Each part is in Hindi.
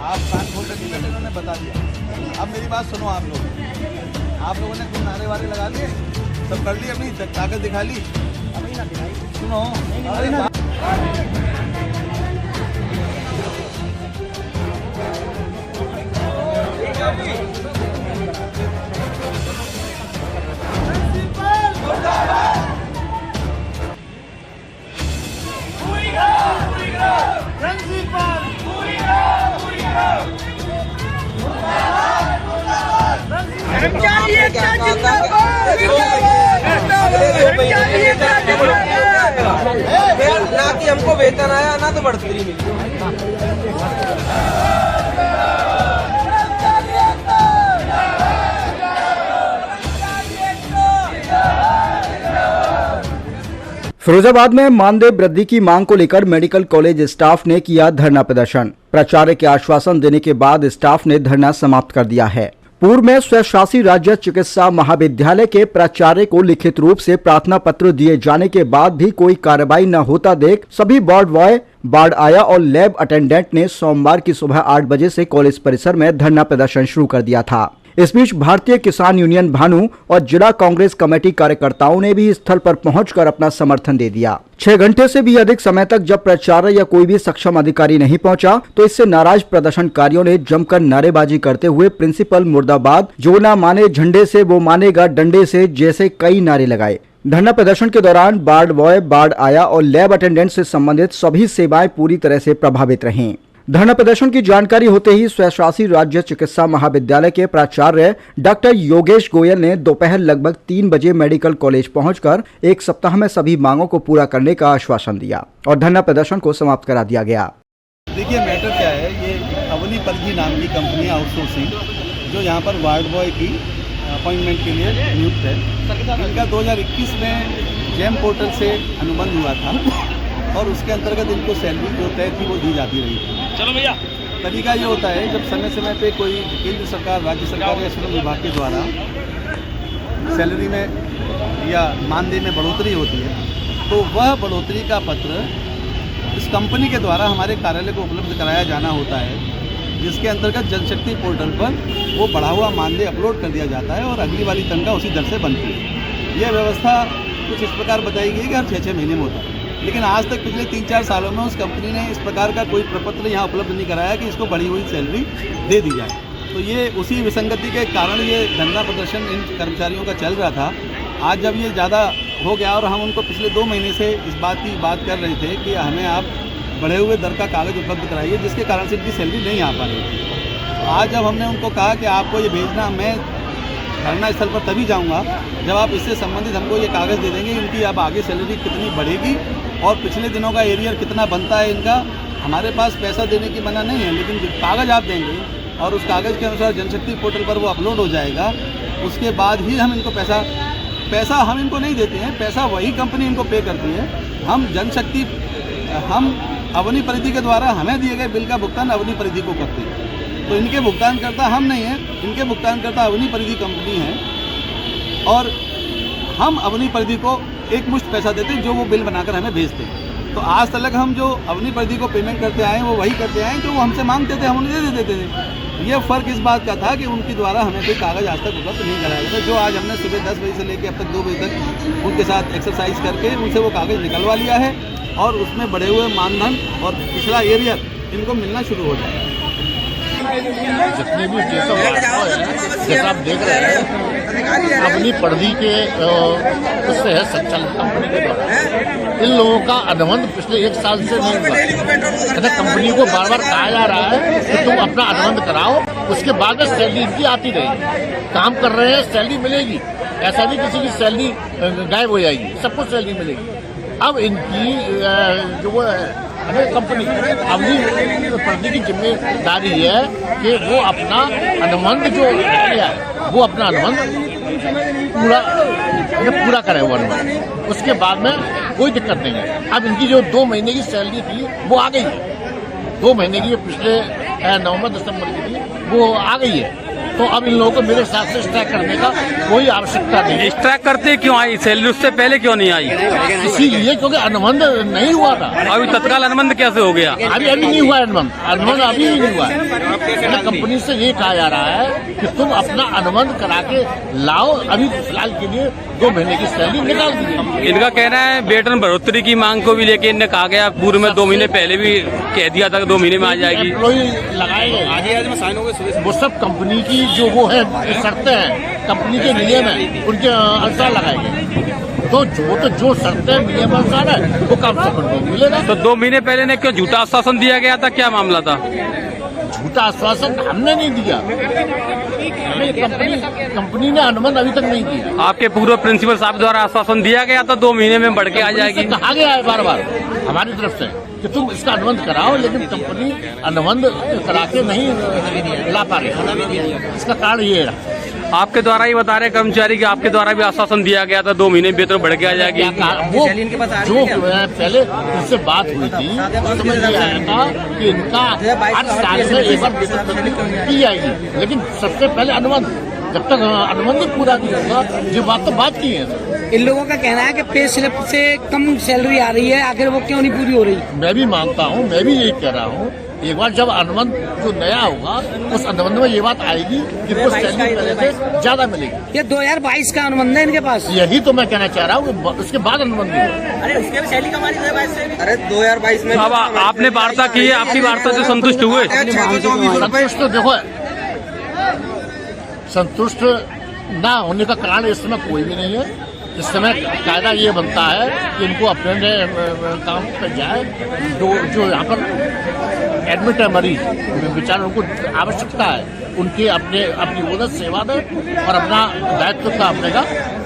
आप कान खोल कर नहीं बैठे, उन्होंने बता दिया। अब मेरी बात सुनो, आप लोगों ने कुछ नारे वारे लगा लिए, सब कर ली, अपनी ताकत दिखा ली। अभी ना दिखाई, सुनो ना कि हमको वेतन आया ना तो बढ़ोतरी मिली। फिरोजाबाद में मानदेय वृद्धि की मांग को लेकर मेडिकल कॉलेज स्टाफ ने किया धरना प्रदर्शन। प्राचार्य के आश्वासन देने के बाद स्टाफ ने धरना समाप्त कर दिया है। पूर्व में स्वशासी राज्य चिकित्सा महाविद्यालय के प्राचार्य को लिखित रूप से प्रार्थना पत्र दिए जाने के बाद भी कोई कार्रवाई न होता देख सभी वार्ड बॉय, वार्ड आया और लैब अटेंडेंट ने सोमवार की सुबह 8 बजे से कॉलेज परिसर में धरना प्रदर्शन शुरू कर दिया था। इस बीच भारतीय किसान यूनियन भानु और जिला कांग्रेस कमेटी कार्यकर्ताओं ने भी स्थल पर पहुंचकर अपना समर्थन दे दिया। 6 घंटे से भी अधिक समय तक जब प्राचार्य या कोई भी सक्षम अधिकारी नहीं पहुंचा तो इससे नाराज प्रदर्शनकारियों ने जमकर नारेबाजी करते हुए प्रिंसिपल मुर्दाबाद, जो ना माने झंडे से वो मानेगा डंडे से जैसे कई नारे लगाए। धरना प्रदर्शन के दौरान वार्ड बॉय, वार्ड आया और लैब अटेंडेंट से संबंधित सभी सेवाएं पूरी तरह से प्रभावित रहीं। धरना प्रदर्शन की जानकारी होते ही स्वशासी राज्य चिकित्सा महाविद्यालय के प्राचार्य डॉक्टर योगेश गोयल ने दोपहर लगभग 3 बजे मेडिकल कॉलेज पहुंचकर 1 सप्ताह में सभी मांगों को पूरा करने का आश्वासन दिया और धरना प्रदर्शन को समाप्त करा दिया गया। देखिए, मैटर क्या है, ये अवनी परिधि नाम की कंपनी आउटसोर्सिंग जो यहाँ पर वार्ड बॉय की अपॉइंटमेंट के लिए नियुक्त है, इनका 2021 में जेम पोर्टल से अनुबंध हुआ था और उसके अंतर्गत इनको सैलरी जो तय थी वो दी जाती रही थी। चलो भैया, तरीका ये होता है जब समय समय पे कोई केंद्र सरकार, राज्य सरकार या श्रम विभाग के द्वारा सैलरी में या मानदेय में बढ़ोतरी होती है तो वह बढ़ोतरी का पत्र इस कंपनी के द्वारा हमारे कार्यालय को उपलब्ध कराया जाना होता है, जिसके अंतर्गत जनशक्ति पोर्टल पर वो बढ़ा हुआ मानदेय अपलोड कर दिया जाता है और अगली वाली तनख्वाह उसी दर से बनती है। यह व्यवस्था कुछ इस प्रकार बताई गई कि हर 6-6 महीने में होता है, लेकिन आज तक पिछले 3-4 सालों में उस कंपनी ने इस प्रकार का कोई प्रपत्र यहाँ उपलब्ध नहीं कराया कि इसको बढ़ी हुई सैलरी दे दी जाए। तो ये उसी विसंगति के कारण ये धरना प्रदर्शन इन कर्मचारियों का चल रहा था। आज जब ये ज़्यादा हो गया और हम उनको पिछले 2 महीने से इस बात की बात कर रहे थे कि हमें आप बढ़े हुए दर का कागज़ उपलब्ध कराइए, जिसके कारण से इनकी सैलरी नहीं आ पा रही थी। आज जब हमने उनको कहा कि आपको ये भेजना, मैं धरना स्थल पर तभी जाऊंगा जब आप इससे संबंधित हमको ये कागज़ दे देंगे, इनकी अब आगे सैलरी कितनी बढ़ेगी और पिछले दिनों का एरियर कितना बनता है इनका। हमारे पास पैसा देने की मना नहीं है, लेकिन कागज़ आप देंगे और उस कागज़ के अनुसार जनशक्ति पोर्टल पर वो अपलोड हो जाएगा, उसके बाद ही हम इनको पैसा हम इनको नहीं देते हैं, पैसा वही कंपनी इनको पे करती है। हम जनशक्ति, हम अवनी परिधि के द्वारा हमें दिए गए बिल का भुगतान अवनी परिधि को करते हैं। तो इनके भुगतानकर्ता हम नहीं हैं, इनके भुगतानकर्ता अवनी परिधि कंपनी है और हम अवनी परिधि को एक मुश्त पैसा देते हैं जो वो बिल बनाकर हमें भेजते हैं। तो आज तक हम जो अवनी परिधि को पेमेंट करते आए हैं वो वही करते आए हैं जो वो हमसे मांगते थे, हम उन्हें दे देते थे। ये फ़र्क इस बात का था कि उनके द्वारा हमें कोई कागज़ आज तक उपलब्ध नहीं कराया गया था, जो आज हमने सुबह 10 बजे से लेकर अब तक 2 बजे तक उनके साथ एक्सरसाइज करके उनसे वो कागज़ निकलवा लिया है और उसमें बढ़े हुए मानधन और पिछला एरियर इनको मिलना शुरू हो जाएगा। जितने भी जैसा आप देख रहे हैं अपनी परिधि के उससे है संचालित कंपनी के द्वारा इन लोगों का अनुबंध पिछले 1 साल से नहीं हुआ। कंपनी को बार बार कहा जा रहा है कि तुम अपना अनुबंध कराओ, उसके बाद सैलरी इनकी आती रहेगी। काम कर रहे हैं, सैलरी मिलेगी, ऐसा नहीं किसी की सैलरी गायब हो जाएगी, सबको सैलरी मिलेगी। अब इनकी जो वो हमें कंपनी अवनी परिधि की जिम्मेदारी है कि वो अपना अनुबंध जो है वो अपना अनुबंध पूरा करे वो अनुबंध, उसके बाद में कोई दिक्कत नहीं है। अब इनकी जो 2 महीने की सैलरी थी वो आ गई है, 2 महीने की जो पिछले नवंबर दिसंबर की थी वो आ गई है। तो अब इन लोगों को मेरे हिसाब से स्ट्राइक करने का कोई आवश्यकता नहीं है। स्ट्राइक करते क्यों आई सैलरी उससे पहले क्यों नहीं आई? इसीलिए क्योंकि अनुबंध नहीं हुआ था। अभी तत्काल अनुबंध कैसे हो गया? अभी नहीं हुआ अनुबंध अभी भी नहीं हुआ है। कंपनी से ये कहा जा रहा है कि तुम अपना अनुबंध करा के लाओ, अभी फिलहाल के लिए 2 महीने की सैलरी निकाल दीजिए। इनका कहना है वेतन बढ़ोतरी की मांग को भी लेके इनने कहा गया पूर्व में 2 महीने पहले भी कह दिया था कि 2 महीने में आ जाएगी। एम्प्लॉई लगाए गए वो सब कंपनी की जो वो है शर्तें हैं, कंपनी के नियम है, उनके अनुसार लगाए गए। तो जो शर्तें नियम अनुसार है वो काम सबको मिलेगा। तो 2 महीने पहले ने क्यों झूठा आश्वासन दिया गया था, क्या मामला था? झूठा आश्वासन हमने नहीं दिया, कंपनी ने अनुबंध अभी तक नहीं दिया। आपके पूर्व प्रिंसिपल साहब द्वारा आश्वासन दिया गया था 2 महीने में बढ़ के आ जाएगी। कहा गया है बार बार हमारी तरफ से कि तुम इसका अनुबंध कराओ, लेकिन कंपनी अनुबंध करा के नहीं ला पा रही। इसका कारण ये है, आपके द्वारा ही बता रहे कर्मचारी कि आपके द्वारा भी आश्वासन दिया गया था 2 महीने में वेतन बढ़ के आ जाएगी। वो जो पहले इनसे बात हुई थी उस समय ये आया था कि इनका 8 साल में एक बार वेतन की जाएगी, लेकिन सबसे पहले अनुबंध, जब तक अनुबंध पूरा नहीं होगा, ये बात तो बात की है। इन लोगों का कहना है कि पे स्लिप से कम सैलरी आ रही है, आखिर वो क्यों नहीं पूरी हो रही? मैं भी मानता हूँ, मैं भी यही कह रहा हूँ, एक बार जब अनुबंध जो नया होगा उस अनुबंध में ये बात आएगी कि वो सैलरी पहले से ज्यादा मिलेगी। ये 2022 का अनुबंध है इनके पास। यही तो मैं कहना चाह रहा हूँ कि उसके बाद अनुबंध होगा। अरे उसके भी सैलरी कमानी 2022 से। अरे 2022 में अब आपने वार्ता की है, आपकी वार्ता से संतुष्ट हुए? संतुष्ट तो देखो, संतुष्ट ना होने का कारण इस समय कोई भी नहीं है। इस समय कायदा ये बनता है कि इनको अपने काम पर जाए, जो यहाँ पर एडमिट है मरीज, बेचारे उनको आवश्यकता है, उनकी अपनी उन्नत सेवा दें और अपना दायित्व का अपने का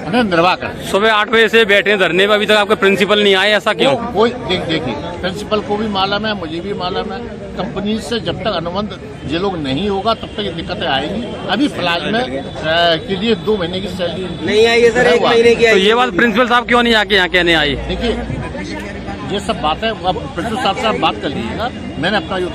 उन्हें निर्वाह करें। सुबह 8 बजे से बैठे हैं धरने में, अभी तक आपके प्रिंसिपल नहीं आए, ऐसा क्यों? कोई देखिए, प्रिंसिपल को भी मालूम है, मुझे भी मालूम है, कंपनी से जब तक अनुबंध ये लोग नहीं होगा तब तक ये दिक्कतें आएंगी। अभी फिलहाल में के लिए 2 महीने की सैलरी नहीं आई है सर, 1 महीने की। तो ये बात प्रिंसिपल साहब क्यों नहीं आके यहाँ कहने आई? देखिए, ये सब बातें अब प्रिंसिपल साहब से आप बात कर लीजिएगा। मैंने अपना जो था